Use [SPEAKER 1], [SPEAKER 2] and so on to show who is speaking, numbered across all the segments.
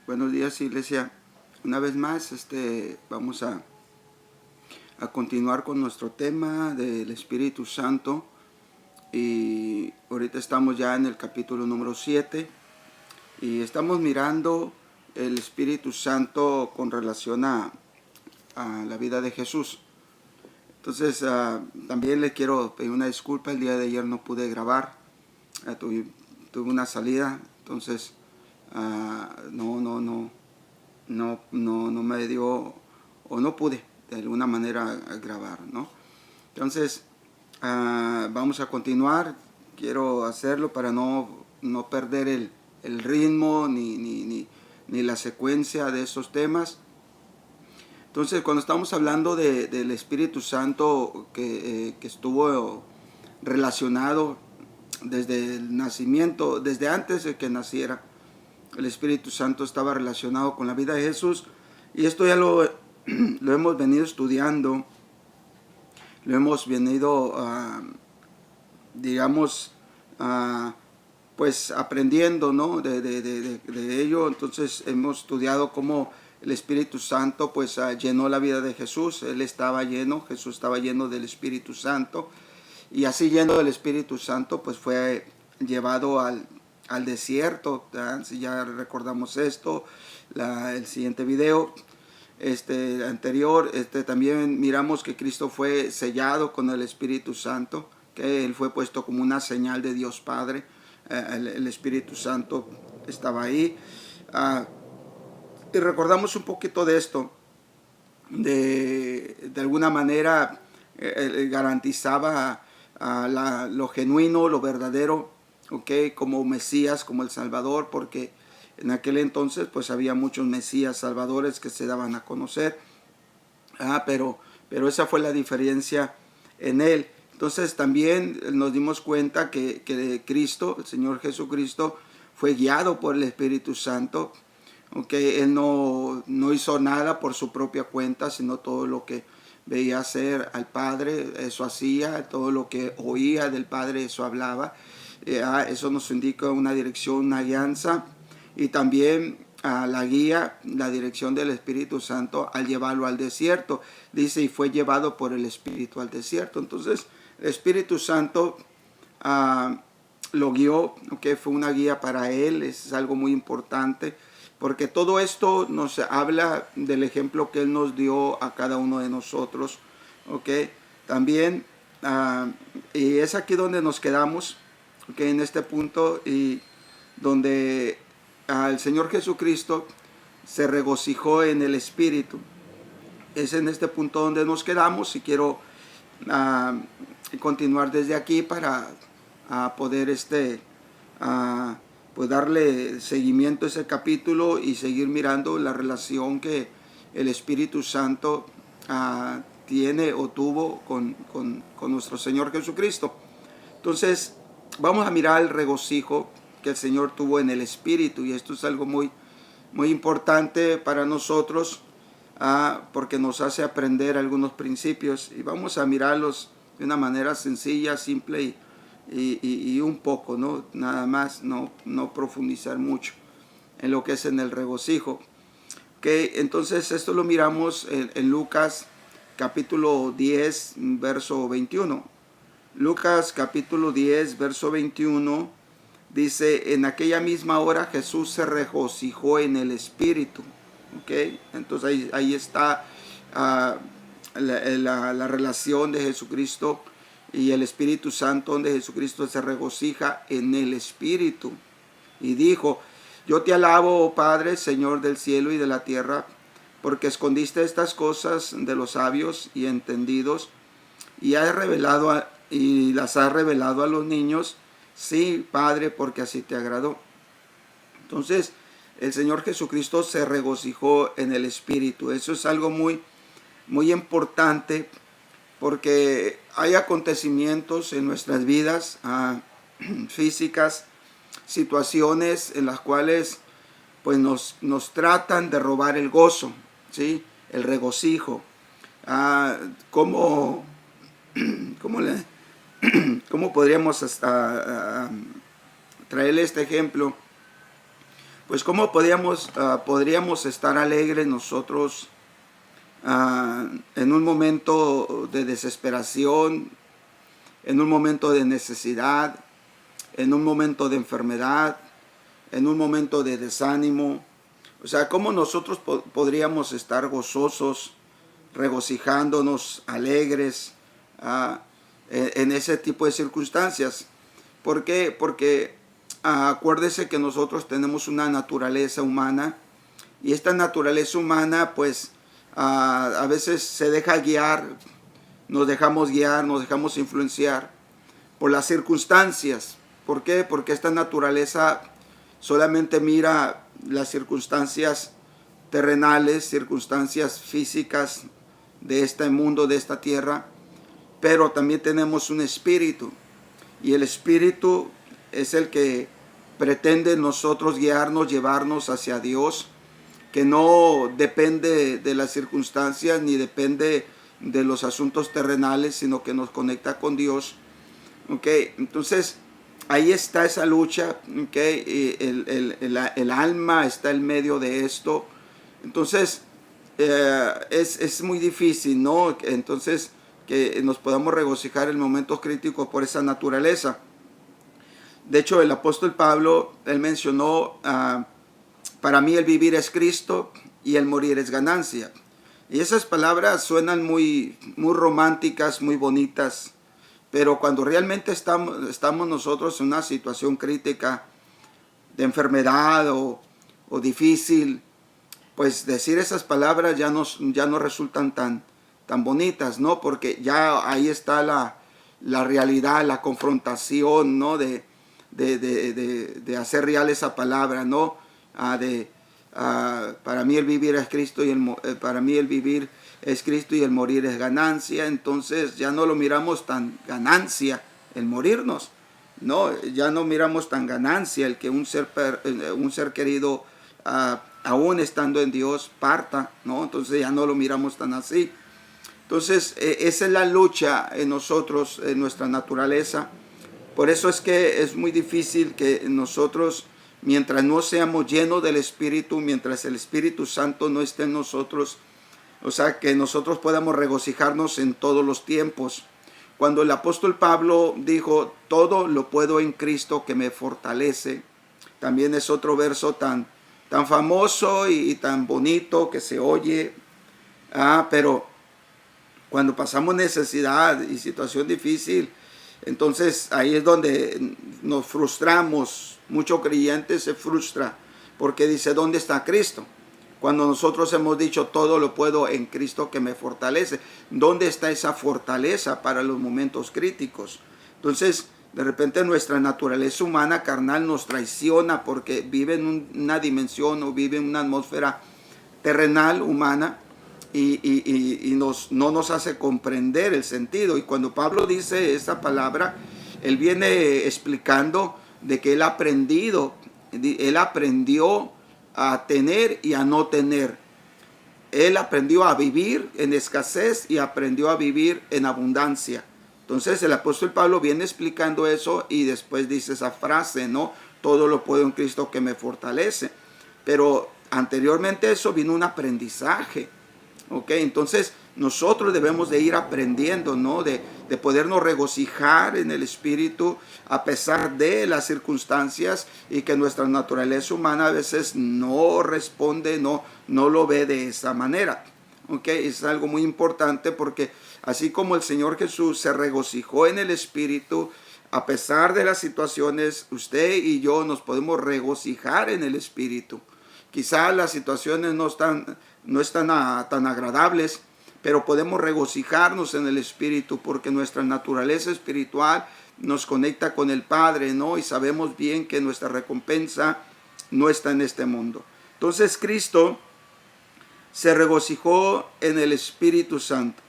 [SPEAKER 1] Buenos días, iglesia. Una vez más, vamos a continuar con nuestro tema del Espíritu Santo. Y ahorita estamos ya en el capítulo número 7. Y estamos mirando el Espíritu Santo con relación a la vida de Jesús. Entonces, también le quiero pedir una disculpa. El día de ayer no pude grabar. Tuve una salida. Entonces, no me dio o no pude de alguna manera grabar, ¿no? Entonces, vamos a continuar. Quiero hacerlo para no perder el ritmo ni la secuencia de esos temas. Entonces, cuando estamos hablando del Espíritu Santo que estuvo relacionado desde el nacimiento, desde antes de que naciera, el Espíritu Santo estaba relacionado con la vida de Jesús. Y esto ya lo hemos venido estudiando, lo hemos venido, pues aprendiendo, ¿no? de ello. Entonces hemos estudiado cómo el Espíritu Santo pues llenó la vida de Jesús. Jesús estaba lleno del Espíritu Santo. Y así lleno del Espíritu Santo pues fue llevado al desierto. Si ya recordamos esto, el siguiente video anterior, también miramos que Cristo fue sellado con el Espíritu Santo, que Él fue puesto como una señal de Dios Padre. El Espíritu Santo estaba ahí. Y recordamos un poquito de esto. De alguna manera garantizaba lo genuino, lo verdadero, como Mesías, como el Salvador, porque en aquel entonces pues había muchos Mesías salvadores que se daban a conocer, pero esa fue la diferencia en él. Entonces también nos dimos cuenta que Cristo, el Señor Jesucristo, fue guiado por el Espíritu Santo. Él no hizo nada por su propia cuenta, sino todo lo que veía hacer al Padre, eso hacía. Todo lo que oía del Padre, eso hablaba. Eso nos indica una dirección, una guianza. Y también la guía, la dirección del Espíritu Santo al llevarlo al desierto. Dice, y fue llevado por el Espíritu al desierto. Entonces, el Espíritu Santo lo guió, fue una guía para él. Es algo muy importante, porque todo esto nos habla del ejemplo que Él nos dio a cada uno de nosotros. También, y es aquí donde nos quedamos, en este punto, y donde el Señor Jesucristo se regocijó en el Espíritu. Es en este punto donde nos quedamos, y quiero continuar desde aquí para poder pues darle seguimiento a ese capítulo y seguir mirando la relación que el Espíritu Santo tiene o tuvo con nuestro Señor Jesucristo. Entonces vamos a mirar el regocijo que el Señor tuvo en el Espíritu, y esto es algo muy, muy importante para nosotros, porque nos hace aprender algunos principios, y vamos a mirarlos de una manera sencilla, simple y un poco, ¿no? Nada más, no profundizar mucho en lo que es en el regocijo. Entonces esto lo miramos en Lucas capítulo 10, verso 21. Lucas capítulo 10, verso 21 dice, en aquella misma hora Jesús se regocijó en el Espíritu. Entonces ahí está la relación de Jesucristo y el Espíritu Santo, donde Jesucristo se regocija en el Espíritu. Y dijo, yo te alabo, oh Padre, Señor del cielo y de la tierra, porque escondiste estas cosas de los sabios y entendidos, y las has revelado a los niños. Sí, Padre, porque así te agradó. Entonces, el Señor Jesucristo se regocijó en el Espíritu. Eso es algo muy, muy importante, porque hay acontecimientos en nuestras vidas físicas, situaciones en las cuales pues nos tratan de robar el gozo, ¿sí? El regocijo. ¿Cómo podríamos traerle este ejemplo? Pues cómo podríamos estar alegres nosotros en un momento de desesperación, en un momento de necesidad, en un momento de enfermedad, en un momento de desánimo. O sea, ¿cómo nosotros podríamos estar gozosos, regocijándonos, alegres en ese tipo de circunstancias? ¿Por qué? Porque acuérdese que nosotros tenemos una naturaleza humana y esta naturaleza humana pues a veces se deja guiar, nos dejamos influenciar por las circunstancias. ¿Por qué? Porque esta naturaleza solamente mira las circunstancias terrenales, circunstancias físicas de este mundo, de esta tierra, pero también tenemos un espíritu, y el espíritu es el que pretende nosotros guiarnos, llevarnos hacia Dios, que no depende de las circunstancias ni depende de los asuntos terrenales, sino que nos conecta con Dios. Okay, entonces ahí está esa lucha, okay, el alma está en medio de esto. Entonces es muy difícil, ¿no? Entonces que nos podamos regocijar en momentos críticos por esa naturaleza. De hecho, el apóstol Pablo, él mencionó, para mí el vivir es Cristo y el morir es ganancia. Y esas palabras suenan muy románticas, muy bonitas, pero cuando realmente estamos nosotros en una situación crítica de enfermedad o difícil, pues decir esas palabras ya no resultan tan bonitas, ¿no? Porque ya ahí está la realidad, la confrontación, ¿no? De hacer real esa palabra, ¿no? Para mí el vivir es Cristo para mí el vivir es Cristo y el morir es ganancia. Entonces ya no lo miramos tan ganancia el morirnos, no, ya no miramos tan ganancia el que un ser querido aún estando en Dios parta, ¿no? Entonces ya no lo miramos tan así. Entonces esa es la lucha en nosotros, en nuestra naturaleza. Por eso es que es muy difícil que nosotros, mientras no seamos llenos del Espíritu, mientras el Espíritu Santo no esté en nosotros, o sea, que nosotros podamos regocijarnos en todos los tiempos. Cuando el apóstol Pablo dijo, todo lo puedo en Cristo que me fortalece, también es otro verso tan famoso y tan bonito que se oye, pero cuando pasamos necesidad y situación difícil, entonces ahí es donde nos frustramos. Mucho creyente se frustra porque dice, ¿dónde está Cristo? Cuando nosotros hemos dicho, todo lo puedo en Cristo que me fortalece. ¿Dónde está esa fortaleza para los momentos críticos? Entonces, de repente nuestra naturaleza humana carnal nos traiciona porque vive en una dimensión o vive en una atmósfera terrenal, humana, y no nos hace comprender el sentido. Y cuando Pablo dice esta palabra, él viene explicando de que él aprendió a tener y a no tener. Él aprendió a vivir en escasez y aprendió a vivir en abundancia. Entonces el apóstol Pablo viene explicando eso y después dice esa frase, ¿no? Todo lo puedo en Cristo que me fortalece. Pero anteriormente eso vino un aprendizaje. ¿Ok? Entonces nosotros debemos de ir aprendiendo, ¿no? De podernos regocijar en el Espíritu a pesar de las circunstancias y que nuestra naturaleza humana a veces no responde, no lo ve de esa manera. ¿Ok? Es algo muy importante porque así como el Señor Jesús se regocijó en el Espíritu, a pesar de las situaciones, usted y yo nos podemos regocijar en el Espíritu. Quizá las situaciones no están tan agradables, pero podemos regocijarnos en el Espíritu porque nuestra naturaleza espiritual nos conecta con el Padre, ¿no? Y sabemos bien que nuestra recompensa no está en este mundo. Entonces Cristo se regocijó en el Espíritu Santo.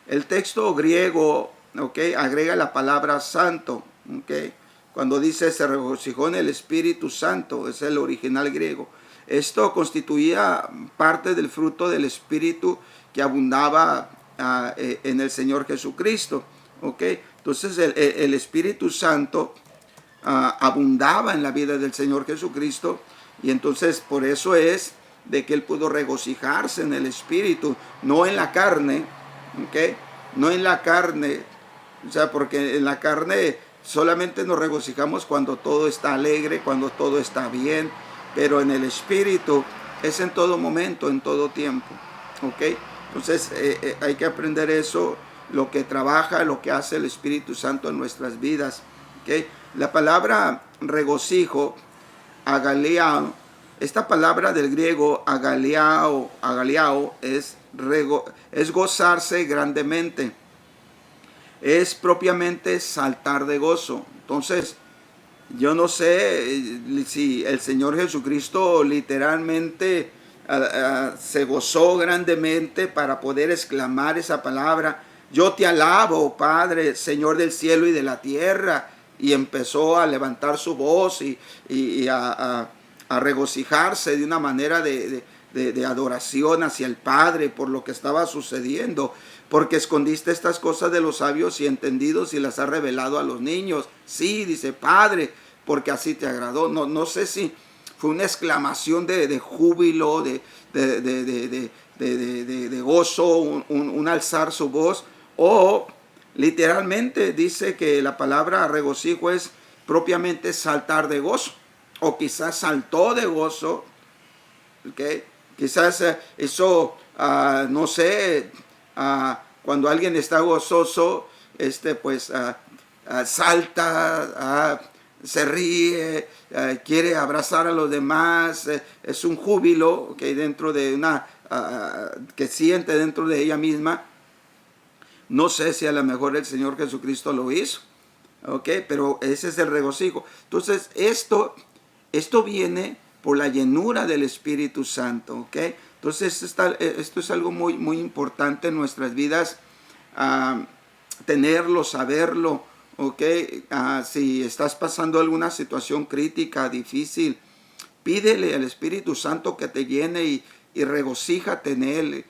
[SPEAKER 1] El texto griego, ¿okay?, agrega la palabra santo, ¿okay? Cuando dice se regocijó en el Espíritu Santo, es el original griego. Esto constituía parte del fruto del Espíritu que abundaba en el Señor Jesucristo. ¿Okay? Entonces el Espíritu Santo abundaba en la vida del Señor Jesucristo, y entonces por eso es de que él pudo regocijarse en el Espíritu, no en la carne, ¿ok? No en la carne, o sea, porque en la carne solamente nos regocijamos cuando todo está alegre, cuando todo está bien, pero en el Espíritu es en todo momento, en todo tiempo, ¿ok? Entonces hay que aprender eso, lo que trabaja, lo que hace el Espíritu Santo en nuestras vidas, ¿ok? La palabra regocijo, agaleao, esta palabra del griego agaleao es gozarse grandemente, es propiamente saltar de gozo. Entonces, yo no sé si el Señor Jesucristo literalmente se gozó grandemente para poder exclamar esa palabra: yo te alabo, Padre, Señor del cielo y de la tierra. Y empezó a levantar su voz y a regocijarse de una manera de adoración hacia el Padre por lo que estaba sucediendo. Porque escondiste estas cosas de los sabios y entendidos y las has revelado a los niños. Sí, dice, Padre, porque así te agradó. No sé si fue una exclamación de júbilo, de gozo, un alzar su voz, o literalmente dice que la palabra regocijo es propiamente saltar de gozo, o quizás saltó de gozo, ¿okay? Quizás eso, no sé, cuando alguien está gozoso, pues salta, se ríe, quiere abrazar a los demás, es un júbilo que dentro de que siente dentro de ella misma. No sé si a lo mejor el Señor Jesucristo lo hizo, ¿ok? Pero ese es el regocijo. Entonces, esto viene por la llenura del Espíritu Santo, ¿ok? Entonces, esto es algo muy, muy importante en nuestras vidas, tenerlo, saberlo, ¿ok? Si estás pasando alguna situación crítica, difícil, pídele al Espíritu Santo que te llene y regocíjate en Él.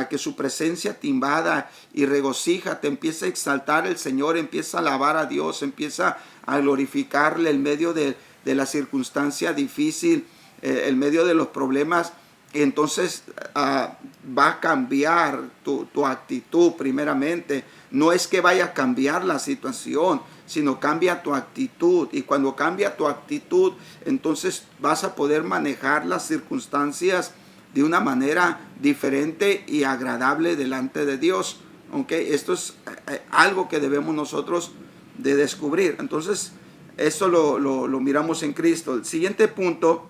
[SPEAKER 1] Que su presencia te invada y regocíjate, empieza a exaltar el Señor, empieza a alabar a Dios, empieza a glorificarle en medio de la circunstancia difícil, en medio de los problemas. Entonces va a cambiar tu actitud primeramente. No es que vaya a cambiar la situación, sino cambia tu actitud. Y cuando cambia tu actitud, entonces vas a poder manejar las circunstancias de una manera diferente y agradable delante de Dios. ¿Okay? Esto es algo que debemos nosotros de descubrir. Entonces, eso lo miramos en Cristo. El siguiente punto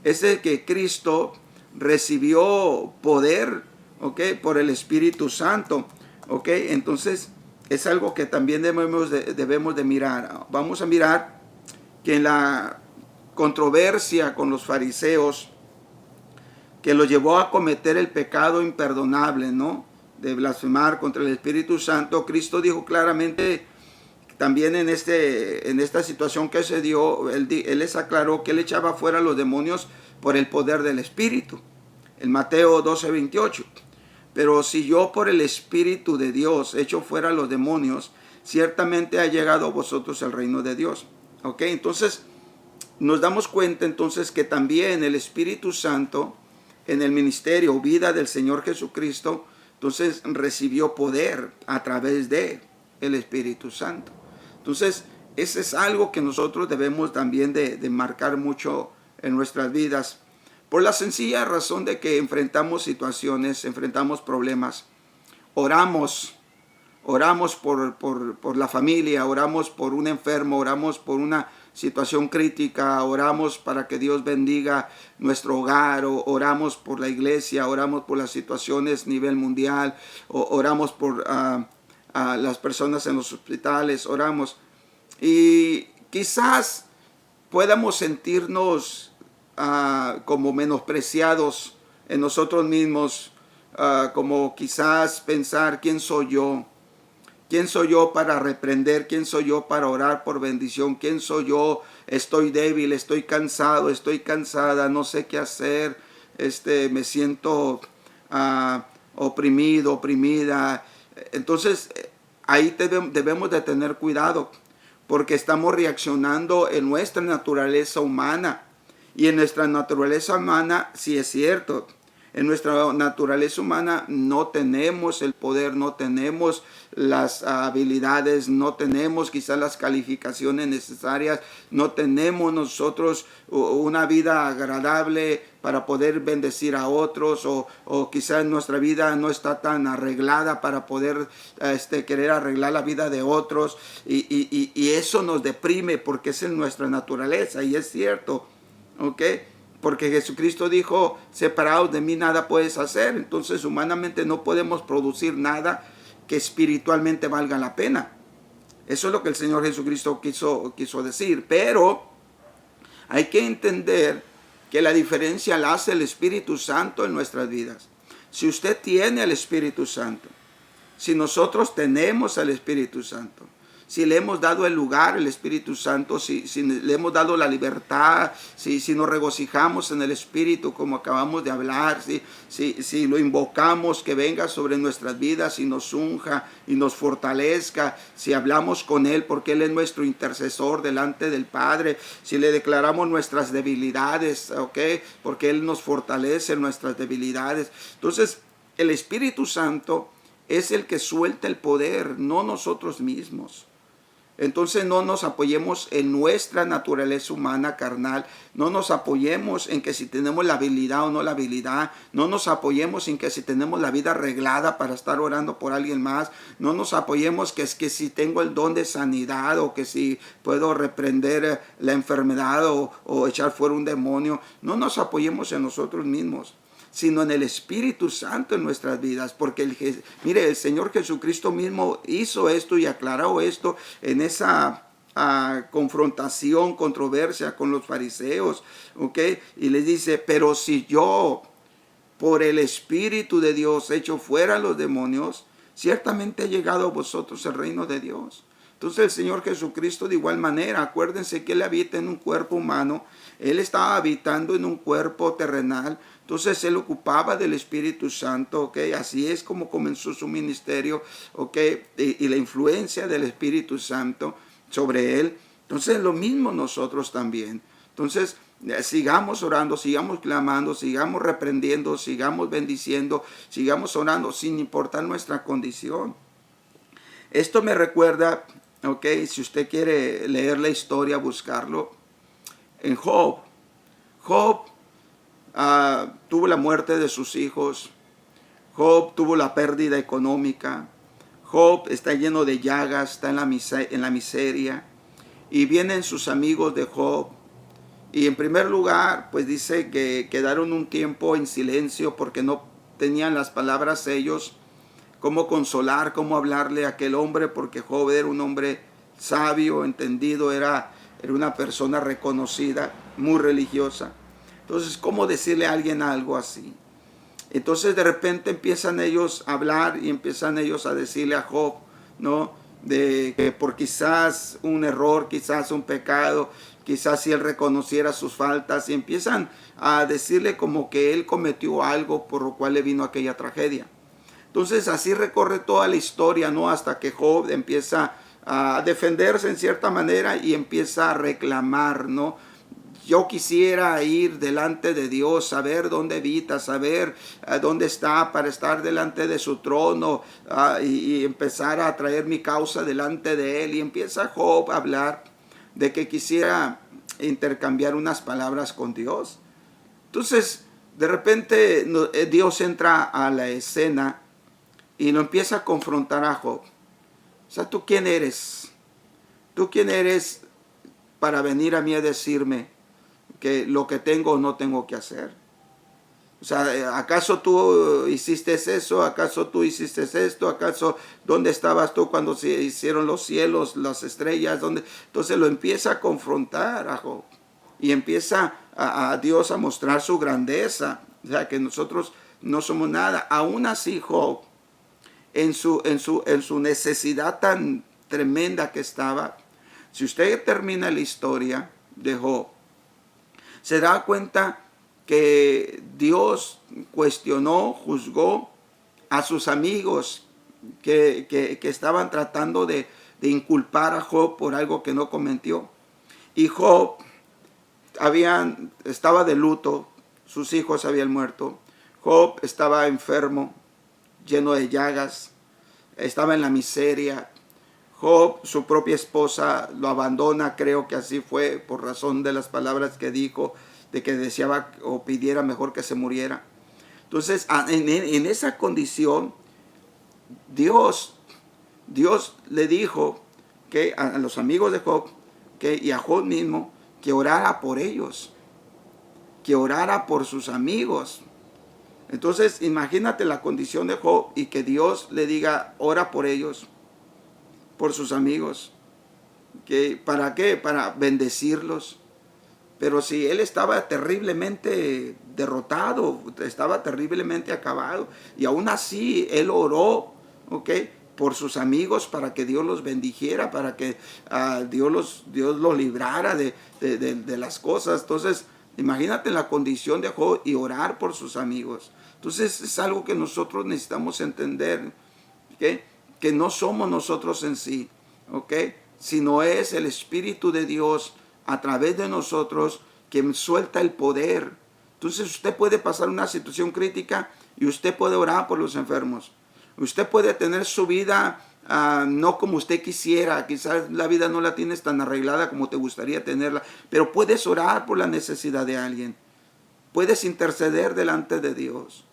[SPEAKER 1] es el que Cristo recibió poder, ¿okay? Por el Espíritu Santo. ¿Okay? Entonces, es algo que también debemos de mirar. Vamos a mirar que en la controversia con los fariseos, que lo llevó a cometer el pecado imperdonable, ¿no? De blasfemar contra el Espíritu Santo, Cristo dijo claramente también en esta situación que se dio, él les aclaró que él echaba fuera a los demonios por el poder del Espíritu. En Mateo 12:28. Pero si yo por el Espíritu de Dios echo fuera a los demonios, ciertamente ha llegado a vosotros el reino de Dios. ¿Ok? Entonces, nos damos cuenta entonces que también el Espíritu Santo, en el ministerio, vida del Señor Jesucristo, entonces recibió poder a través de el Espíritu Santo. Entonces, ese es algo que nosotros debemos también de marcar mucho en nuestras vidas, por la sencilla razón de que enfrentamos situaciones, enfrentamos problemas, oramos por la familia, oramos por un enfermo, oramos por una situación crítica, oramos para que Dios bendiga nuestro hogar, oramos por la iglesia, oramos por las situaciones a nivel mundial, oramos por las personas en los hospitales, oramos. Y quizás podamos sentirnos como menospreciados en nosotros mismos, como quizás pensar, ¿quién soy yo? ¿Quién soy yo para reprender? ¿Quién soy yo para orar por bendición? ¿Quién soy yo? Estoy débil, estoy cansado, estoy cansada, no sé qué hacer, me siento oprimido, oprimida. Entonces, ahí debemos de tener cuidado, porque estamos reaccionando en nuestra naturaleza humana. Y en nuestra naturaleza humana, sí es cierto, en nuestra naturaleza humana no tenemos el poder, no tenemos las habilidades, no tenemos quizás las calificaciones necesarias, no tenemos nosotros una vida agradable para poder bendecir a otros, o quizás nuestra vida no está tan arreglada para poder querer arreglar la vida de otros, y eso nos deprime porque es en nuestra naturaleza, y es cierto, ¿ok? Porque Jesucristo dijo, separados de mí nada puedes hacer. Entonces humanamente no podemos producir nada que espiritualmente valga la pena. Eso es lo que el Señor Jesucristo quiso decir. Pero hay que entender que la diferencia la hace el Espíritu Santo en nuestras vidas. Si usted tiene al Espíritu Santo, si nosotros tenemos al Espíritu Santo, si le hemos dado el lugar al Espíritu Santo, si le hemos dado la libertad, si nos regocijamos en el Espíritu como acabamos de hablar, si lo invocamos que venga sobre nuestras vidas y nos unja y nos fortalezca, si hablamos con Él porque Él es nuestro intercesor delante del Padre, si le declaramos nuestras debilidades, ¿ok? Porque Él nos fortalece en nuestras debilidades. Entonces, el Espíritu Santo es el que suelta el poder, no nosotros mismos. Entonces no nos apoyemos en nuestra naturaleza humana carnal, no nos apoyemos en que si tenemos la habilidad o no la habilidad, no nos apoyemos en que si tenemos la vida arreglada para estar orando por alguien más, no nos apoyemos que es que si tengo el don de sanidad o que si puedo reprender la enfermedad o echar fuera un demonio, no nos apoyemos en nosotros mismos, sino en el Espíritu Santo en nuestras vidas, porque mire, el Señor Jesucristo mismo hizo esto y aclaró esto en esa confrontación, controversia con los fariseos, ¿ok? Y les dice, pero si yo por el Espíritu de Dios echo fuera los demonios, ciertamente ha llegado a vosotros el reino de Dios. Entonces el Señor Jesucristo de igual manera, acuérdense que Él habita en un cuerpo humano, Él estaba habitando en un cuerpo terrenal, entonces Él ocupaba del Espíritu Santo, ¿ok? Así es como comenzó su ministerio, ¿ok? Y la influencia del Espíritu Santo sobre Él. Entonces lo mismo nosotros también. Entonces sigamos orando, sigamos clamando, sigamos reprendiendo, sigamos bendiciendo, sigamos orando sin importar nuestra condición. Esto me recuerda, ok, si usted quiere leer la historia, buscarlo, en Job. Job tuvo la muerte de sus hijos. Job tuvo la pérdida económica. Job está lleno de llagas, está en la miseria. Y vienen sus amigos de Job. Y en primer lugar, pues dice que quedaron un tiempo en silencio porque no tenían las palabras ellos, cómo consolar, cómo hablarle a aquel hombre, porque Job era un hombre sabio, entendido, era una persona reconocida, muy religiosa. Entonces, ¿cómo decirle a alguien algo así? Entonces, de repente empiezan ellos a hablar y empiezan ellos a decirle a Job, ¿no? De que por quizás un error, quizás un pecado, quizás si él reconociera sus faltas, y empiezan a decirle como que él cometió algo por lo cual le vino aquella tragedia. Entonces así recorre toda la historia, ¿no? Hasta que Job empieza a defenderse en cierta manera y empieza a reclamar, ¿no? Yo quisiera ir delante de Dios, saber dónde habita, saber dónde está para estar delante de su trono y empezar a traer mi causa delante de Él. Y empieza Job a hablar de que quisiera intercambiar unas palabras con Dios. Entonces, de repente Dios entra a la escena y lo empieza a confrontar a Job. O sea, ¿tú quién eres? ¿Tú quién eres para venir a mí a decirme que lo que tengo o no tengo que hacer? O sea, ¿acaso tú hiciste eso? ¿Acaso tú hiciste esto? ¿Acaso dónde estabas tú cuando se hicieron los cielos, las estrellas? ¿Dónde? Entonces lo empieza a confrontar a Job. Y empieza a Dios a mostrar su grandeza. O sea, que nosotros no somos nada. Aún así, Job, en su necesidad tan tremenda que estaba, si usted termina la historia de Job, se da cuenta que Dios cuestionó, juzgó a sus amigos que estaban tratando de de inculpar a Job por algo que no cometió. Y Job estaba de luto, sus hijos habían muerto. Job estaba enfermo, lleno de llagas, estaba en la miseria. Job, su propia esposa, lo abandona, creo que así fue, por razón de las palabras que dijo, de que deseaba o pidiera mejor que se muriera. Entonces, en esa condición, Dios le dijo que a los amigos de Job y a Job mismo, que orara por ellos, que orara por sus amigos. Entonces, imagínate la condición de Job y que Dios le diga, ora por ellos, por sus amigos. ¿Para qué? Para bendecirlos. Pero si él estaba terriblemente derrotado, estaba terriblemente acabado, y aún así él oró, ¿ok?, por sus amigos, para que Dios los bendijera, para que Dios los librara de las cosas. Entonces, imagínate la condición de Job y orar por sus amigos. Entonces, es algo que nosotros necesitamos entender, ¿okay?, que no somos nosotros en sí, ¿ok?, sino es el Espíritu de Dios a través de nosotros quien suelta el poder. Entonces, usted puede pasar una situación crítica y usted puede orar por los enfermos. Usted puede tener su vida no como usted quisiera. Quizás la vida no la tienes tan arreglada como te gustaría tenerla, pero puedes orar por la necesidad de alguien. Puedes interceder delante de Dios.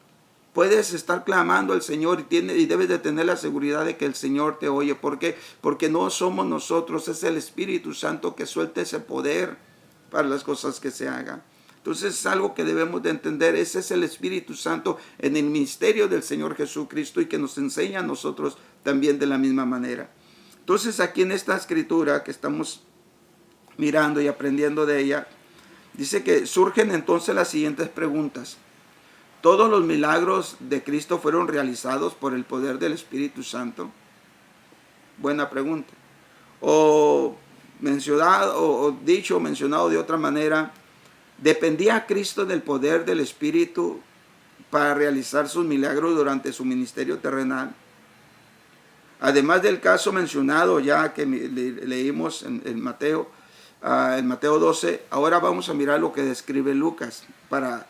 [SPEAKER 1] Puedes estar clamando al Señor y debes de tener la seguridad de que el Señor te oye. ¿Por qué? Porque no somos nosotros, es el Espíritu Santo que suelta ese poder para las cosas que se hagan. Entonces es algo que debemos de entender. Ese es el Espíritu Santo en el ministerio del Señor Jesucristo y que nos enseña a nosotros también de la misma manera. Entonces aquí en esta escritura que estamos mirando y aprendiendo de ella, dice que surgen entonces las siguientes preguntas. ¿Todos los milagros de Cristo fueron realizados por el poder del Espíritu Santo? Buena pregunta. O mencionado de otra manera, ¿dependía Cristo del poder del Espíritu para realizar sus milagros durante su ministerio terrenal? Además del caso mencionado ya que leímos en Mateo 12, ahora vamos a mirar lo que describe Lucas para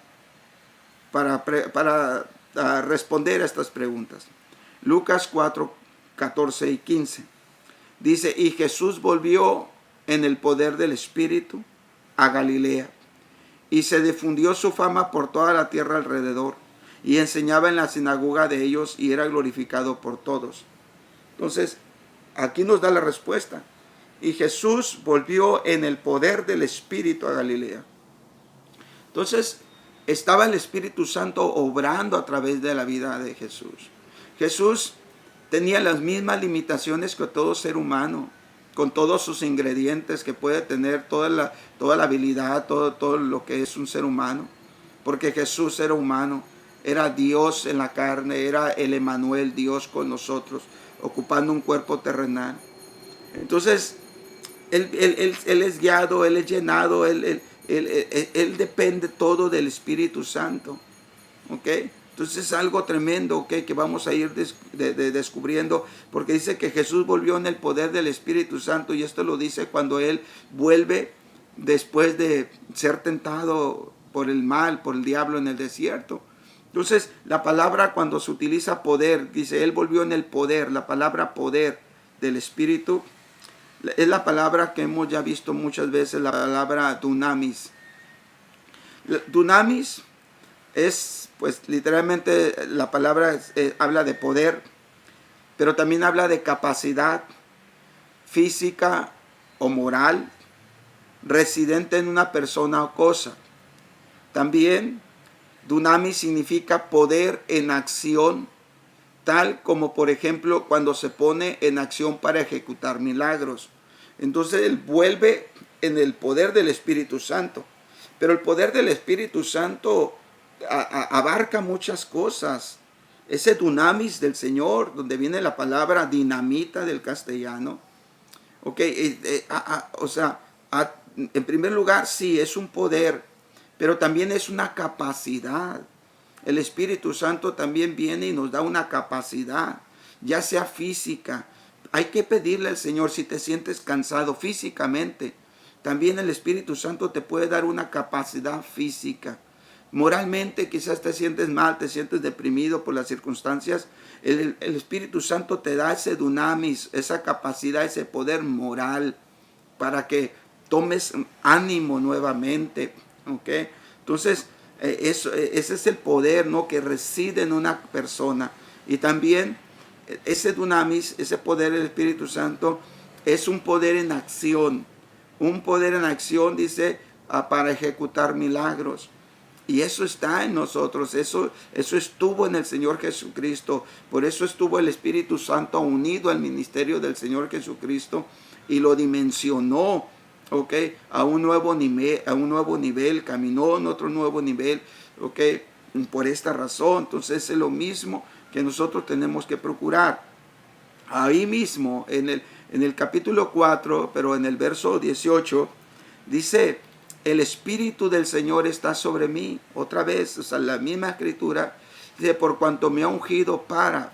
[SPEAKER 1] responder a estas preguntas. Lucas 4, 14 y 15. Dice, y Jesús volvió en el poder del Espíritu a Galilea, y se difundió su fama por toda la tierra alrededor, y enseñaba en la sinagoga de ellos, y era glorificado por todos. Entonces, aquí nos da la respuesta. Y Jesús volvió en el poder del Espíritu a Galilea. Entonces, estaba el Espíritu Santo obrando a través de la vida de Jesús. Jesús tenía las mismas limitaciones que todo ser humano, con todos sus ingredientes que puede tener toda la habilidad, todo lo que es un ser humano. Porque Jesús era humano, era Dios en la carne, era el Emmanuel, Dios con nosotros, ocupando un cuerpo terrenal. Entonces, Él es guiado, Él es llenado, Él depende todo del Espíritu Santo. ¿Ok? Entonces es algo tremendo, ¿ok?, que vamos a ir descubriendo, porque dice que Jesús volvió en el poder del Espíritu Santo, y esto lo dice cuando Él vuelve después de ser tentado por el mal, por el diablo en el desierto. Entonces la palabra, cuando se utiliza poder, dice Él volvió en el poder. La palabra poder del Espíritu es la palabra que hemos ya visto muchas veces, la palabra dunamis. Dunamis es, pues literalmente la palabra habla de poder, pero también habla de capacidad física o moral, residente en una persona o cosa. También dunamis significa poder en acción, tal como por ejemplo cuando se pone en acción para ejecutar milagros. Entonces Él vuelve en el poder del Espíritu Santo. Pero el poder del Espíritu Santo abarca muchas cosas. Ese dunamis del Señor, donde viene la palabra dinamita del castellano. En primer lugar, sí, es un poder, pero también es una capacidad. El Espíritu Santo también viene y nos da una capacidad, ya sea física, hay que pedirle al Señor si te sientes cansado físicamente. También el Espíritu Santo te puede dar una capacidad física. Moralmente quizás te sientes mal, te sientes deprimido por las circunstancias. El Espíritu Santo te da ese dunamis, esa capacidad, ese poder moral para que tomes ánimo nuevamente. ¿Okay? Entonces, ese es el poder, ¿no?, que reside en una persona. Y también ese dunamis, ese poder del Espíritu Santo, es un poder en acción. Un poder en acción, dice, para ejecutar milagros. Y eso está en nosotros, eso estuvo en el Señor Jesucristo. Por eso estuvo el Espíritu Santo unido al ministerio del Señor Jesucristo y lo dimensionó, ¿ok?, a un nuevo nivel, caminó en otro nuevo nivel, ¿ok?, por esta razón. Entonces es lo mismo que nosotros tenemos que procurar. Ahí mismo, en el capítulo 4, pero en el verso 18, dice: el Espíritu del Señor está sobre mí. Otra vez, o sea, la misma escritura dice: por cuanto me ha ungido para.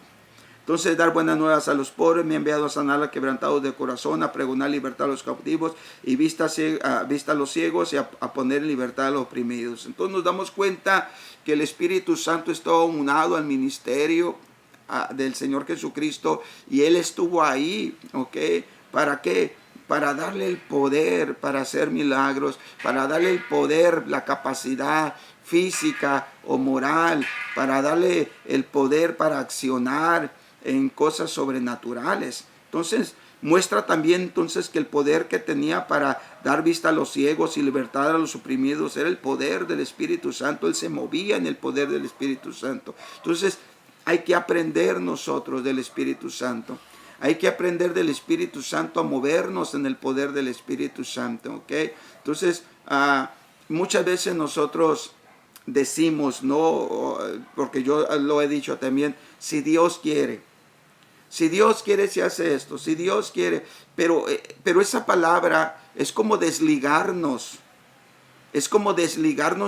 [SPEAKER 1] Entonces, dar buenas nuevas a los pobres, me ha enviado a sanar a quebrantados de corazón, a pregonar libertad a los cautivos y vista a los ciegos, y a poner en libertad a los oprimidos. Entonces nos damos cuenta que el Espíritu Santo está unado al ministerio del Señor Jesucristo, y Él estuvo ahí, ¿ok? ¿Para qué? Para darle el poder para hacer milagros, para darle el poder, la capacidad física o moral, para darle el poder para accionar en cosas sobrenaturales. Entonces muestra también entonces que el poder que tenía para dar vista a los ciegos y libertad a los oprimidos era el poder del Espíritu Santo. Él se movía en el poder del Espíritu Santo. Entonces hay que aprender nosotros del Espíritu Santo. Hay que aprender del Espíritu Santo a movernos en el poder del Espíritu Santo, ¿ok? Entonces, muchas veces nosotros decimos, no, porque yo lo he dicho también, si Dios quiere se hace esto, si Dios quiere, pero esa palabra es como desligarnos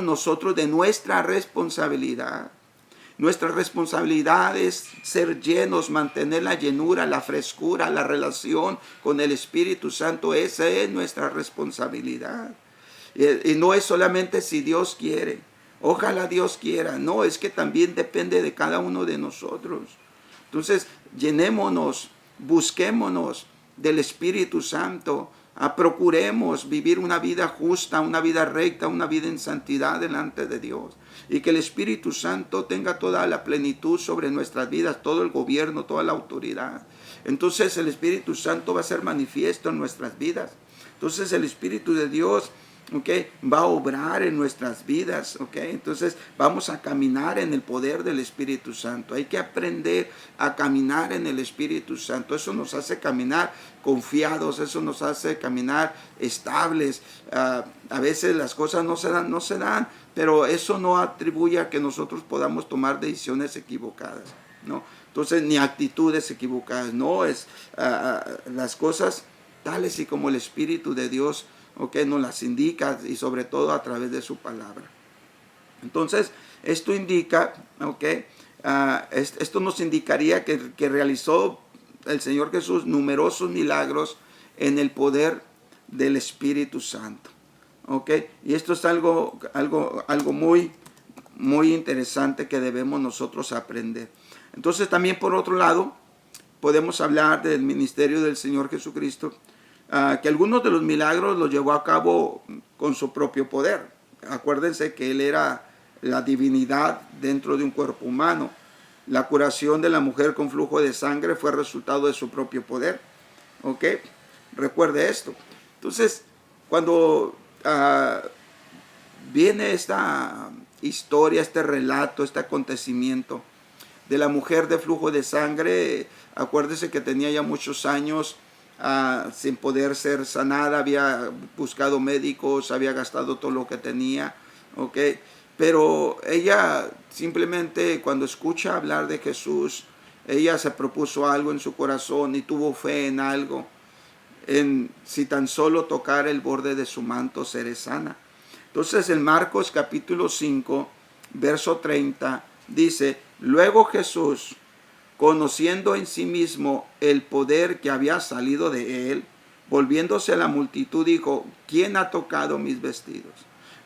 [SPEAKER 1] nosotros de nuestra responsabilidad. Nuestra responsabilidad es ser llenos, mantener la llenura, la frescura, la relación con el Espíritu Santo. Esa es nuestra responsabilidad. Y no es solamente si Dios quiere. Ojalá Dios quiera. No, es que también depende de cada uno de nosotros. Entonces, llenémonos, busquémonos del Espíritu Santo. Procuremos vivir una vida justa, una vida recta, una vida en santidad delante de Dios. Y que el Espíritu Santo tenga toda la plenitud sobre nuestras vidas, todo el gobierno, toda la autoridad. Entonces el Espíritu Santo va a ser manifiesto en nuestras vidas. Entonces el Espíritu de Dios, ¿okay?, va a obrar en nuestras vidas, ¿okay? Entonces vamos a caminar en el poder del Espíritu Santo. Hay que aprender a caminar en el Espíritu Santo. Eso nos hace caminar confiados, eso nos hace caminar estables. A veces las cosas no se dan, pero eso no atribuye a que nosotros podamos tomar decisiones equivocadas, ¿no? Entonces, ni actitudes equivocadas, no, es las cosas tales y como el Espíritu de Dios, ¿okay?, nos las indica, y sobre todo a través de su palabra. Entonces, esto indica, ¿okay?, esto nos indicaría que realizó el Señor Jesús numerosos milagros en el poder del Espíritu Santo. ¿Okay? Y esto es algo muy, muy interesante que debemos nosotros aprender. Entonces también, por otro lado, podemos hablar del ministerio del Señor Jesucristo, que algunos de los milagros los llevó a cabo con su propio poder. Acuérdense que Él era la divinidad dentro de un cuerpo humano. La curación de la mujer con flujo de sangre fue resultado de su propio poder. ¿Ok? Recuerde esto. Entonces, cuando viene esta historia, este relato, este acontecimiento de la mujer de flujo de sangre, acuérdese que tenía ya muchos años sin poder ser sanada, había buscado médicos, había gastado todo lo que tenía, ¿ok? Pero ella simplemente, cuando escucha hablar de Jesús, ella se propuso algo en su corazón y tuvo fe en algo. Si tan solo tocar el borde de su manto seré sana. Entonces en Marcos capítulo 5, verso 30, dice: luego Jesús, conociendo en sí mismo el poder que había salido de él, volviéndose a la multitud, dijo, ¿quién ha tocado mis vestidos?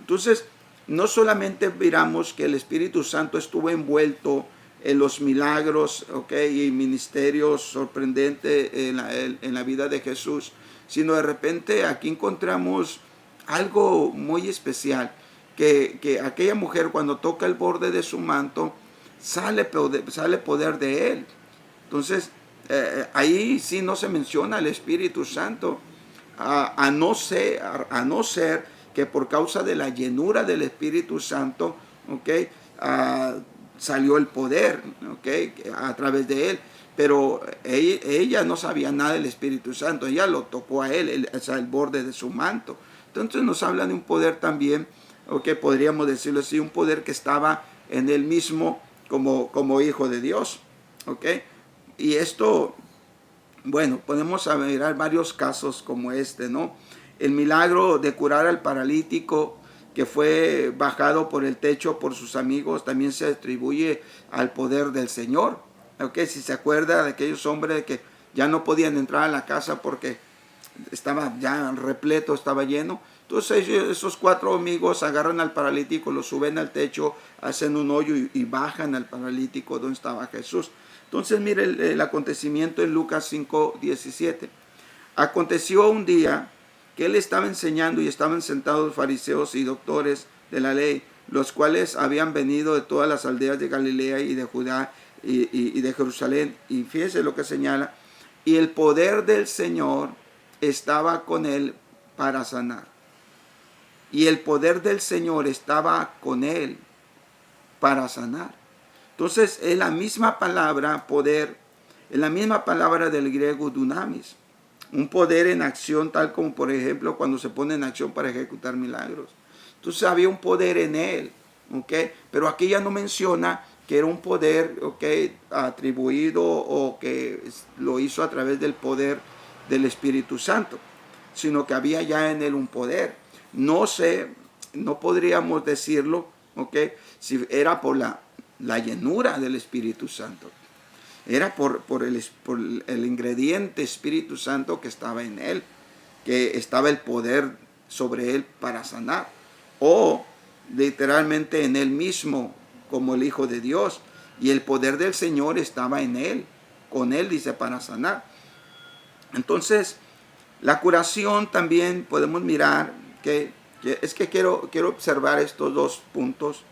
[SPEAKER 1] Entonces, no solamente miramos que el Espíritu Santo estuvo envuelto en los milagros, y ministerios sorprendentes en la vida de Jesús, sino de repente aquí encontramos algo muy especial, que aquella mujer cuando toca el borde de su manto, sale poder de él. Entonces, ahí sí no se menciona el Espíritu Santo, a no ser que por causa de la llenura del Espíritu Santo, salió el poder, a través de él. Pero ella no sabía nada del Espíritu Santo, ella lo tocó a él, el borde de su manto. Entonces nos habla de un poder también, podríamos decirlo así, un poder que estaba en él mismo como hijo de Dios. Y esto, bueno, podemos mirar varios casos como este, ¿no? El milagro de curar al paralítico que fue bajado por el techo por sus amigos también se atribuye al poder del Señor. Si se acuerda de aquellos hombres que ya no podían entrar a la casa porque estaba ya repleto, estaba lleno. Entonces esos 4 amigos agarran al paralítico, lo suben al techo, hacen un hoyo y bajan al paralítico donde estaba Jesús. Entonces mire el acontecimiento en Lucas 5:17. Aconteció un día que él estaba enseñando y estaban sentados fariseos y doctores de la ley, los cuales habían venido de todas las aldeas de Galilea y de Judá y de Jerusalén. Y fíjese lo que señala. Y el poder del Señor estaba con él para sanar. Y el poder del Señor estaba con él para sanar. Entonces es la misma palabra poder, es la misma palabra del griego dunamis. Un poder en acción, tal como por ejemplo cuando se pone en acción para ejecutar milagros. Entonces había un poder en él, pero aquí ya no menciona que era un poder, atribuido o que lo hizo a través del poder del Espíritu Santo, sino que había ya en él un poder. No sé, no podríamos decirlo, si era por la llenura del Espíritu Santo. Era por el ingrediente Espíritu Santo que estaba en él, que estaba el poder sobre él para sanar, o literalmente en él mismo como el Hijo de Dios, y el poder del Señor estaba en él, con él dice para sanar. Entonces la curación también podemos mirar que quiero observar estos 2 puntos.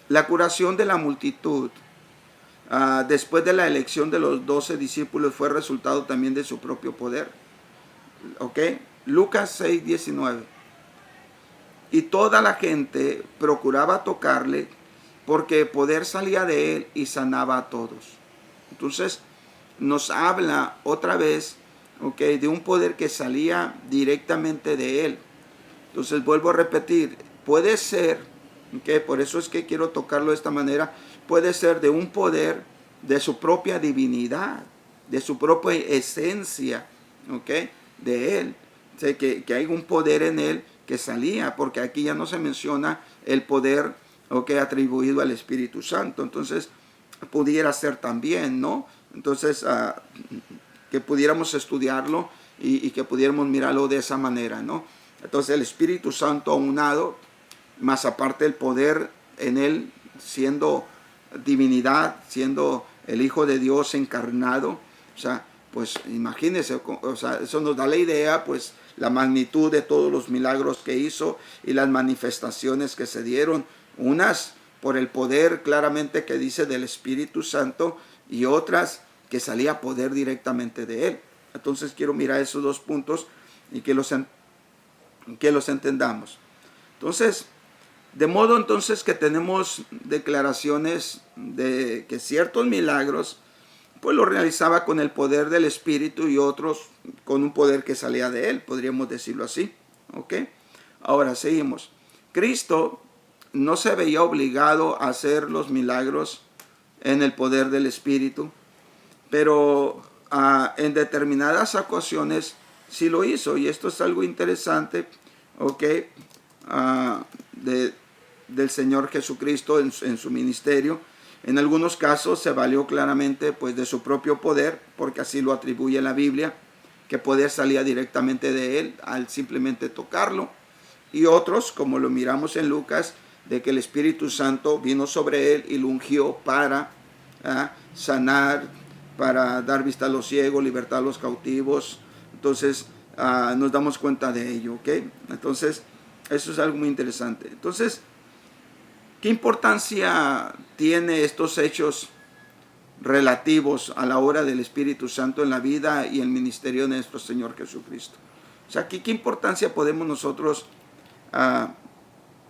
[SPEAKER 1] La curación de la multitud después de la elección de los 12 discípulos fue resultado también de su propio poder. Lucas 6:19. Y toda la gente procuraba tocarle porque el poder salía de él y sanaba a todos. Entonces nos habla otra vez, de un poder que salía directamente de él. Entonces vuelvo a repetir, puede ser, por eso es que quiero tocarlo de esta manera, puede ser de un poder de su propia divinidad, de su propia esencia, de él. Que hay un poder en él que salía, porque aquí ya no se menciona el poder atribuido al Espíritu Santo. Entonces pudiera ser también, ¿no? Entonces que pudiéramos estudiarlo y que pudiéramos mirarlo de esa manera, ¿no? Entonces el Espíritu Santo aunado, más aparte el poder en él, siendo divinidad, siendo el Hijo de Dios encarnado. Pues imagínense, eso nos da la idea, pues la magnitud de todos los milagros que hizo y las manifestaciones que se dieron, unas por el poder claramente que dice del Espíritu Santo y otras que salía poder directamente de él. Entonces quiero mirar esos 2 puntos y que los entendamos. Entonces, de modo entonces que tenemos declaraciones de que ciertos milagros pues lo realizaba con el poder del Espíritu y otros con un poder que salía de él, podríamos decirlo así. Ahora seguimos. Cristo no se veía obligado a hacer los milagros en el poder del Espíritu, pero en determinadas ocasiones sí lo hizo, y esto es algo interesante, del Señor Jesucristo en su ministerio, En algunos casos se valió claramente pues de su propio poder, porque así lo atribuye la Biblia, que poder salía directamente de él al simplemente tocarlo. Y otros, como lo miramos en Lucas, de que el Espíritu Santo vino sobre él y lo ungió para sanar, para dar vista a los ciegos, libertar a los cautivos. Entonces nos damos cuenta de ello, ¿ok? Entonces eso es algo muy interesante. Entonces, ¿qué importancia tiene estos hechos relativos a la obra del Espíritu Santo en la vida y el ministerio de nuestro Señor Jesucristo? O sea, ¿qué importancia podemos nosotros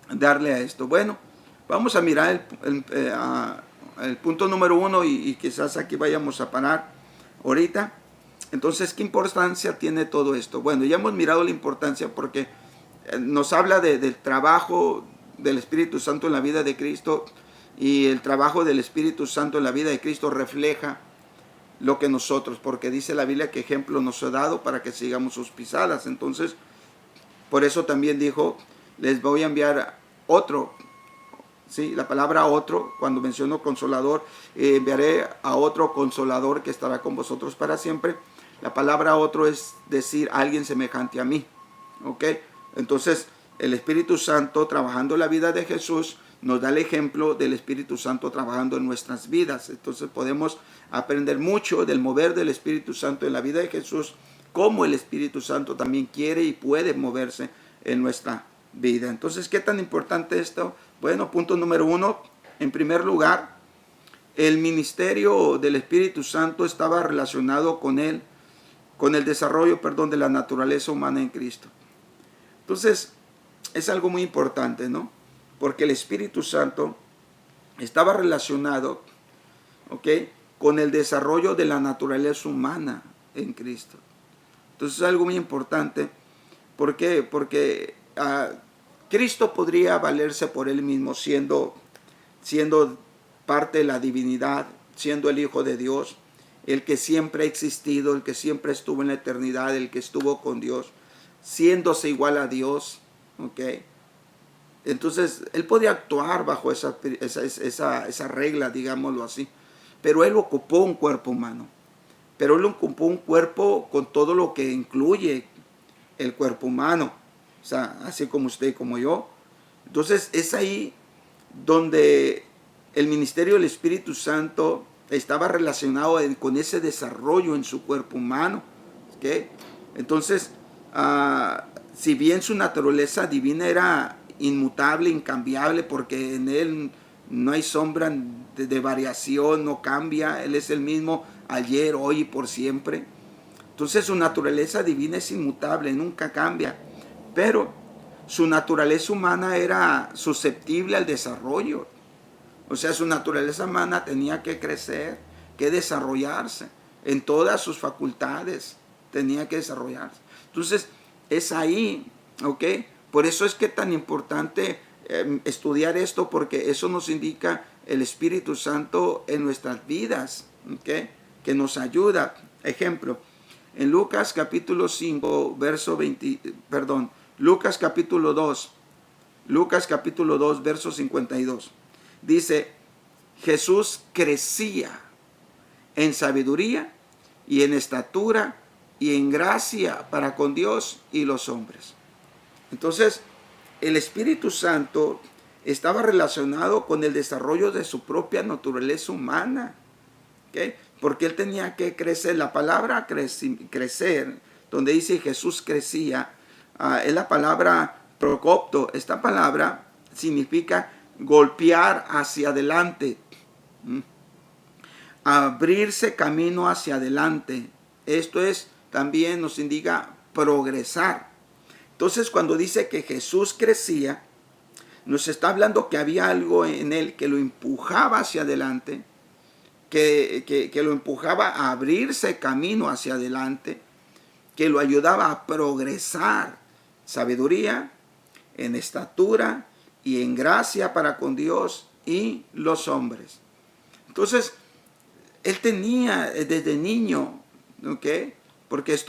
[SPEAKER 1] darle a esto? Bueno, vamos a mirar el punto número 1 y quizás aquí vayamos a parar ahorita. Entonces, ¿qué importancia tiene todo esto? Bueno, ya hemos mirado la importancia porque nos habla del trabajo del Espíritu Santo en la vida de Cristo, y el trabajo del Espíritu Santo en la vida de Cristo refleja lo que nosotros, porque dice la Biblia que ejemplo nos ha dado para que sigamos sus pisadas. Entonces, por eso también dijo, les voy a enviar otro. Sí, la palabra otro, cuando menciono consolador, enviaré a otro consolador que estará con vosotros para siempre. La palabra otro es decir alguien semejante a mí. ¿Ok? Entonces, el Espíritu Santo trabajando en la vida de Jesús nos da el ejemplo del Espíritu Santo trabajando en nuestras vidas. Entonces podemos aprender mucho del mover del Espíritu Santo en la vida de Jesús, cómo el Espíritu Santo también quiere y puede moverse en nuestra vida. Entonces, ¿qué tan importante esto? Bueno, punto número 1, en primer lugar, el ministerio del Espíritu Santo estaba relacionado con el desarrollo, de la naturaleza humana en Cristo. Entonces, es algo muy importante, ¿no? Porque el Espíritu Santo estaba relacionado, ¿ok?, con el desarrollo de la naturaleza humana en Cristo. Entonces, es algo muy importante. ¿Por qué? Porque Cristo podría valerse por él mismo siendo parte de la divinidad, siendo el Hijo de Dios, el que siempre ha existido, el que siempre estuvo en la eternidad, el que estuvo con Dios, siéndose igual a Dios, ¿ok? Entonces, él podía actuar bajo esa regla, digámoslo así. Pero él ocupó un cuerpo humano. Pero él ocupó un cuerpo con todo lo que incluye el cuerpo humano. O sea, así como usted y como yo. Entonces, es ahí donde el ministerio del Espíritu Santo estaba relacionado con ese desarrollo en su cuerpo humano. ¿Okay? Entonces, si bien su naturaleza divina era inmutable, incambiable, porque en él no hay sombra de variación, no cambia, él es el mismo ayer, hoy y por siempre. Entonces su naturaleza divina es inmutable, nunca cambia, pero su naturaleza humana era susceptible al desarrollo. O sea, su naturaleza humana tenía que crecer, que desarrollarse en todas sus facultades, tenía que desarrollarse. Entonces, es ahí, ¿ok? Por eso es que es tan importante estudiar esto, porque eso nos indica el Espíritu Santo en nuestras vidas, ¿ok?, que nos ayuda. Ejemplo, en Lucas capítulo 5, Lucas capítulo 2, verso 52. Dice, Jesús crecía en sabiduría y en estatura y en gracia para con Dios y los hombres. Entonces, el Espíritu Santo estaba relacionado con el desarrollo de su propia naturaleza humana, ¿okay? Porque él tenía que crecer. La palabra crecer, donde dice Jesús crecía, es la palabra procopto. Esta palabra significa golpear hacia adelante, abrirse camino hacia adelante. Esto es, también nos indica progresar. Entonces, cuando dice que Jesús crecía, nos está hablando que había algo en él que lo empujaba hacia adelante, que lo empujaba a abrirse camino hacia adelante, que lo ayudaba a progresar. Sabiduría, en estatura y en gracia para con Dios y los hombres. Entonces, él tenía desde niño, ¿ok? Porque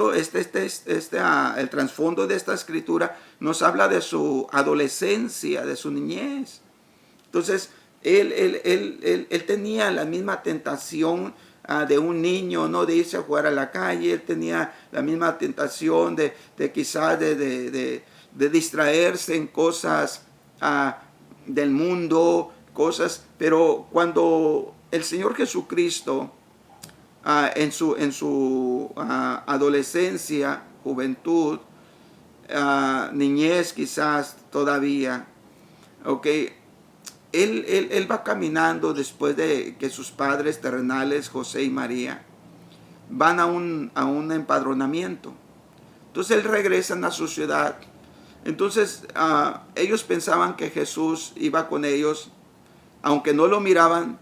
[SPEAKER 1] el trasfondo de esta escritura nos habla de su adolescencia, de su niñez. Entonces, Él tenía la misma tentación de un niño, ¿no? De irse a jugar a la calle. Él tenía la misma tentación de quizás de distraerse en cosas del mundo, cosas. Pero cuando el Señor Jesucristo, en su adolescencia, juventud, niñez quizás todavía, ok, él va caminando después de que sus padres terrenales, José y María, van a un empadronamiento. Entonces él regresan a su ciudad. Entonces ellos pensaban que Jesús iba con ellos, aunque no lo miraban,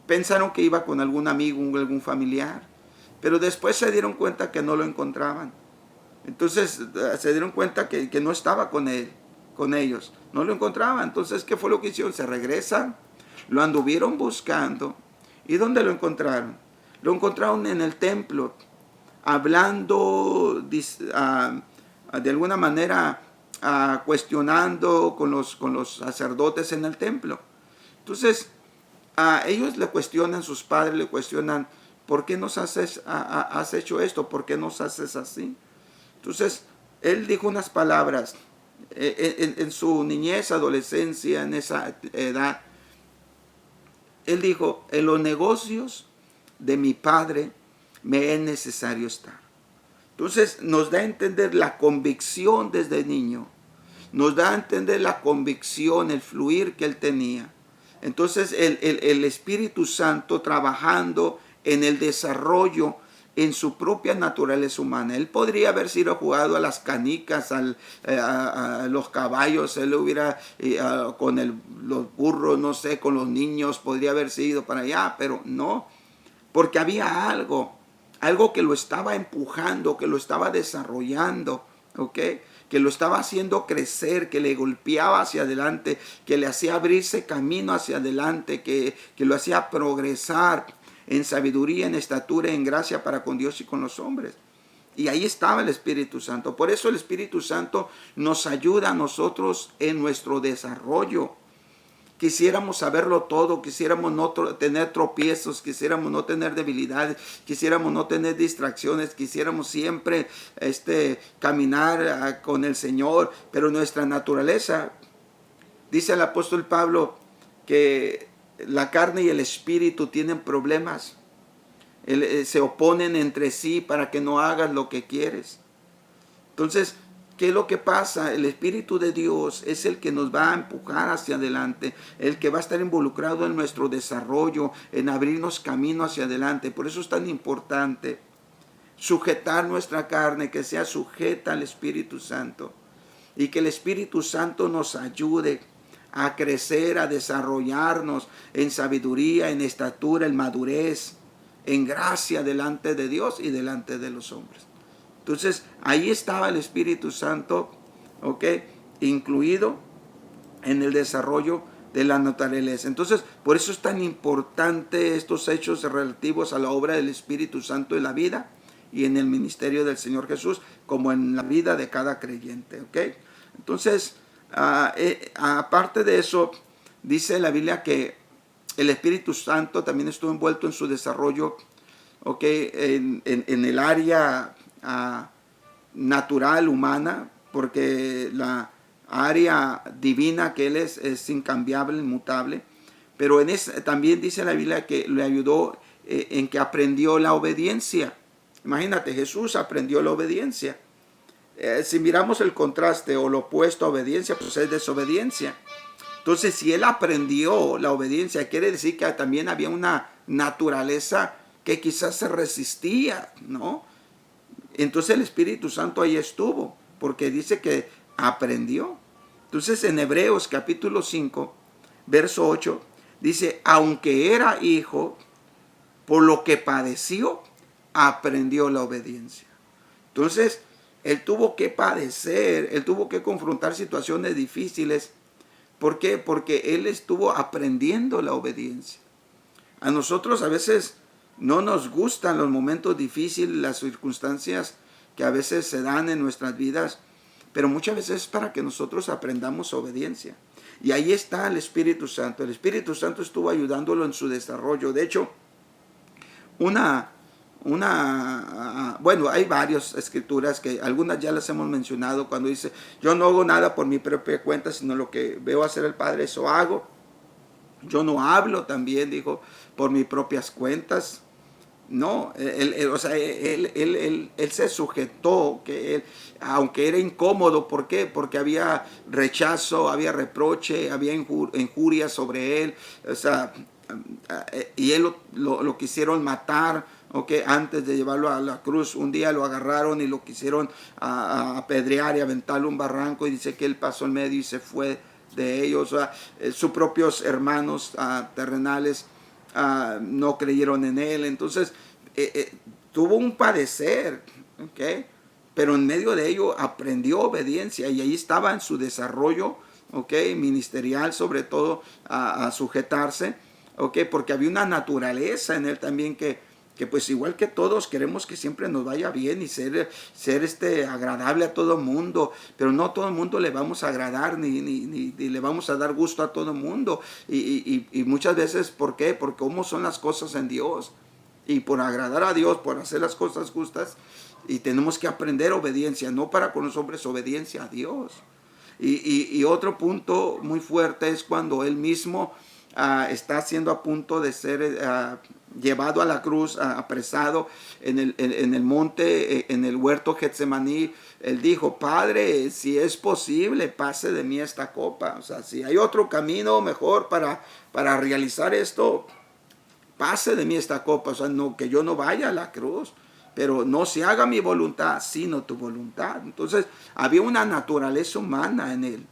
[SPEAKER 1] pensaron que iba con algún amigo, algún familiar, pero después se dieron cuenta que no lo encontraban. Entonces se dieron cuenta que no estaba con ellos, no lo encontraban. Entonces, ¿qué fue lo que hicieron? Se regresan, lo anduvieron buscando. ¿Y dónde lo encontraron? Lo encontraron en el templo, hablando de alguna manera, cuestionando con los sacerdotes en el templo. Entonces, ellos le cuestionan, sus padres le cuestionan, ¿por qué nos has hecho esto? ¿Por qué nos haces así? Entonces, él dijo unas palabras en su niñez, adolescencia, en esa edad. Él dijo, en los negocios de mi padre me es necesario estar. Entonces, nos da a entender la convicción desde niño. Nos da a entender la convicción, el fluir que él tenía. Entonces, el Espíritu Santo trabajando en el desarrollo en su propia naturaleza humana. Él podría haber sido jugado a las canicas, a los caballos, él hubiera con los burros, no sé, con los niños, podría haber sido para allá, pero no, porque había algo que lo estaba empujando, que lo estaba desarrollando, ¿ok? Que lo estaba haciendo crecer, que le golpeaba hacia adelante, que le hacía abrirse camino hacia adelante, que lo hacía progresar en sabiduría, en estatura, en gracia para con Dios y con los hombres. Y ahí estaba el Espíritu Santo. Por eso el Espíritu Santo nos ayuda a nosotros en nuestro desarrollo. Quisiéramos saberlo todo, quisiéramos no tener tropiezos, quisiéramos no tener debilidades, quisiéramos no tener distracciones, quisiéramos siempre caminar con el Señor, pero nuestra naturaleza, dice el apóstol Pablo, que la carne y el espíritu tienen problemas, se oponen entre sí para que no hagas lo que quieres. Entonces, ¿qué es lo que pasa? El Espíritu de Dios es el que nos va a empujar hacia adelante, el que va a estar involucrado en nuestro desarrollo, en abrirnos camino hacia adelante. Por eso es tan importante sujetar nuestra carne, que sea sujeta al Espíritu Santo, y que el Espíritu Santo nos ayude a crecer, a desarrollarnos en sabiduría, en estatura, en madurez, en gracia delante de Dios y delante de los hombres. Entonces, ahí estaba el Espíritu Santo, ¿ok? Incluido en el desarrollo de la naturaleza. Entonces, por eso es tan importante estos hechos relativos a la obra del Espíritu Santo en la vida y en el ministerio del Señor Jesús, como en la vida de cada creyente, ¿ok? Entonces, aparte de eso, dice la Biblia que el Espíritu Santo también estuvo envuelto en su desarrollo, ¿ok? En el área natural, humana, porque la área divina que Él es incambiable, inmutable, pero también dice la Biblia que le ayudó en que aprendió la obediencia. Imagínate, Jesús aprendió la obediencia. Si miramos el contraste o lo opuesto a obediencia, pues es desobediencia. Entonces, si Él aprendió la obediencia, quiere decir que también había una naturaleza que quizás se resistía, ¿no? Entonces el Espíritu Santo ahí estuvo, porque dice que aprendió. Entonces en Hebreos capítulo 5, verso 8, dice, aunque era hijo, por lo que padeció, aprendió la obediencia. Entonces, él tuvo que padecer, él tuvo que confrontar situaciones difíciles. ¿Por qué? Porque él estuvo aprendiendo la obediencia. A nosotros a veces no nos gustan los momentos difíciles, las circunstancias que a veces se dan en nuestras vidas, pero muchas veces es para que nosotros aprendamos obediencia. Y ahí está el Espíritu Santo. El Espíritu Santo estuvo ayudándolo en su desarrollo. De hecho, bueno, hay varias escrituras que algunas ya las hemos mencionado cuando dice, yo no hago nada por mi propia cuenta, sino lo que veo hacer el Padre, eso hago. Yo no hablo, también dijo, por mis propias cuentas. No, o sea, él se sujetó, que él, aunque era incómodo, ¿por qué? Porque había rechazo, había reproche, había injuria sobre él, o sea, y él lo quisieron matar, ¿okay? Antes de llevarlo a la cruz. Un día lo agarraron y lo quisieron apedrear y aventarle un barranco, y dice que él pasó en medio y se fue de ellos. O sea, sus propios hermanos terrenales no creyeron en él. Entonces tuvo un padecer, ¿okay? Pero en medio de ello aprendió obediencia, y ahí estaba en su desarrollo, ¿okay? Ministerial, sobre todo a sujetarse, ¿okay? Porque había una naturaleza en él también que pues igual que todos queremos que siempre nos vaya bien y ser agradable a todo mundo, pero no a todo mundo le vamos a agradar ni le vamos a dar gusto a todo mundo, y muchas veces, ¿por qué? Porque cómo son las cosas en Dios, y por agradar a Dios, por hacer las cosas justas, y tenemos que aprender obediencia, no para con los hombres, obediencia a Dios. Y otro punto muy fuerte es cuando él mismo está siendo a punto de ser llevado a la cruz, apresado en el monte, en el huerto Getsemaní. Él dijo, Padre, si es posible, pase de mí esta copa. O sea, si hay otro camino mejor para realizar esto, pase de mí esta copa. O sea, no, que yo no vaya a la cruz, pero no se haga mi voluntad, sino tu voluntad. Entonces, había una naturaleza humana en él.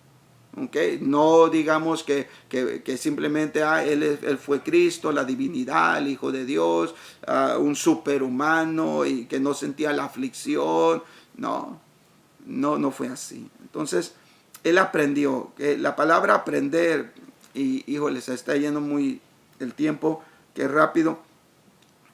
[SPEAKER 1] Okay. No digamos que simplemente él fue Cristo, la divinidad, el Hijo de Dios, un superhumano y que no sentía la aflicción. No fue así. Entonces, él aprendió. La palabra aprender, y híjole, se está yendo muy el tiempo, que rápido.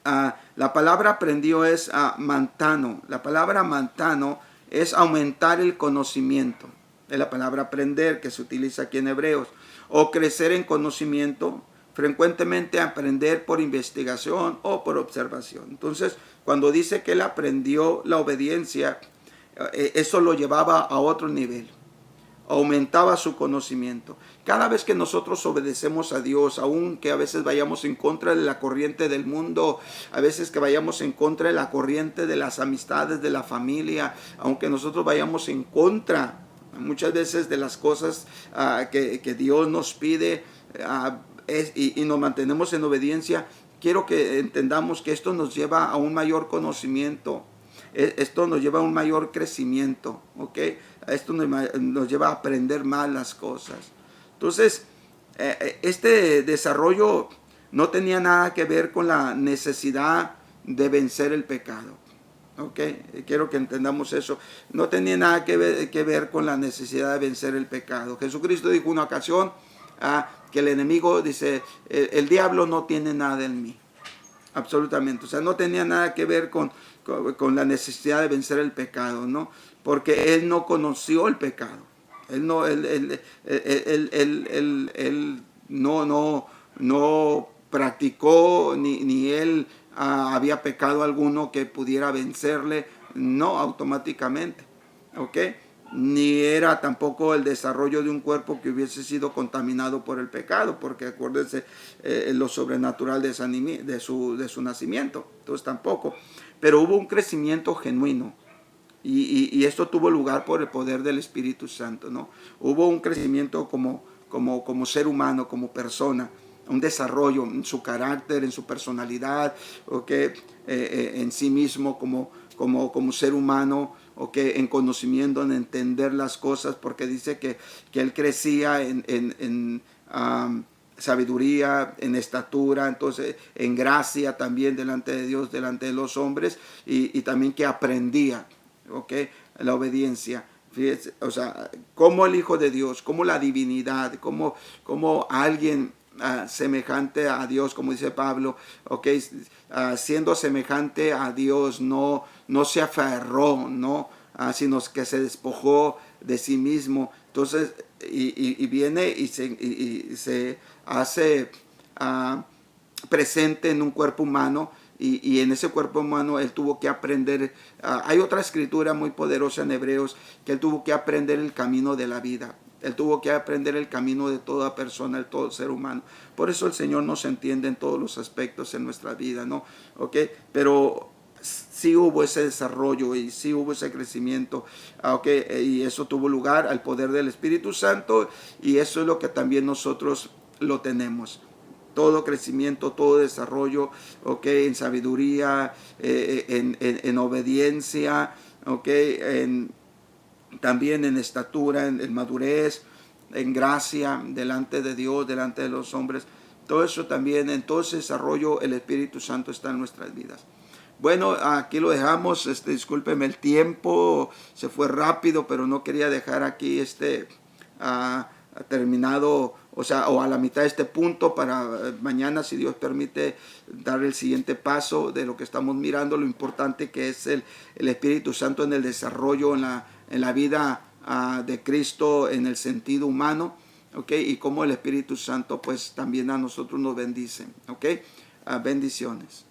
[SPEAKER 1] La palabra aprendió es mantano. La palabra mantano es aumentar el conocimiento. Es la palabra aprender que se utiliza aquí en Hebreos. O crecer en conocimiento, frecuentemente aprender por investigación o por observación. Entonces, cuando dice que él aprendió la obediencia, eso lo llevaba a otro nivel. Aumentaba su conocimiento. Cada vez que nosotros obedecemos a Dios, aunque a veces vayamos en contra de la corriente del mundo, a veces que vayamos en contra de la corriente de las amistades, de la familia, aunque nosotros vayamos en contra muchas veces de las cosas que Dios nos pide, y nos mantenemos en obediencia, quiero que entendamos que esto nos lleva a un mayor conocimiento. Esto nos lleva a un mayor crecimiento, ¿ok? Esto nos lleva a aprender más las cosas. Entonces, este desarrollo no tenía nada que ver con la necesidad de vencer el pecado, ¿ok? Quiero que entendamos eso. No tenía nada que ver con la necesidad de vencer el pecado. Jesucristo dijo una ocasión que el enemigo, dice, el diablo no tiene nada en mí. Absolutamente. O sea, no tenía nada que ver con la necesidad de vencer el pecado, ¿no? Porque él no conoció el pecado. Él no practicó, ni él había pecado alguno que pudiera vencerle, no automáticamente, ¿ok? Ni era tampoco el desarrollo de un cuerpo que hubiese sido contaminado por el pecado, porque acuérdense lo sobrenatural de su nacimiento. Entonces tampoco. Pero hubo un crecimiento genuino, y esto tuvo lugar por el poder del Espíritu Santo, ¿no? Hubo un crecimiento como ser humano, como persona, un desarrollo en su carácter, en su personalidad, ¿okay? En sí mismo como ser humano, ¿okay? En conocimiento, en entender las cosas, porque dice que él crecía en sabiduría, en estatura, entonces en gracia también delante de Dios, delante de los hombres, y también que aprendía, ¿okay? La obediencia. Fíjense, o sea, como el Hijo de Dios, como la divinidad, como alguien semejante a Dios, como dice Pablo, ¿okay? Siendo semejante a Dios, no se aferró, ¿no? Sino que se despojó de sí mismo, Entonces, y viene y se hace presente en un cuerpo humano, y en ese cuerpo humano él tuvo que aprender. Hay otra escritura muy poderosa en Hebreos, que él tuvo que aprender el camino de la vida. Él tuvo que aprender el camino de toda persona, de todo ser humano. Por eso el Señor nos entiende en todos los aspectos en nuestra vida, ¿no? ¿Ok? Pero sí hubo ese desarrollo y sí hubo ese crecimiento, y eso tuvo lugar al poder del Espíritu Santo, y eso es lo que también nosotros lo tenemos. Todo crecimiento, todo desarrollo, en sabiduría, en obediencia, también en estatura, en madurez, en gracia, delante de Dios, delante de los hombres. Todo eso también, en todo ese desarrollo, el Espíritu Santo está en nuestras vidas. Bueno, aquí lo dejamos. Discúlpeme, el tiempo se fue rápido, pero no quería dejar aquí terminado, o a la mitad de este punto, para mañana, si Dios permite, dar el siguiente paso de lo que estamos mirando, lo importante que es el Espíritu Santo en el desarrollo, en la vida de Cristo, en el sentido humano, y cómo el Espíritu Santo pues también a nosotros nos bendice, bendiciones.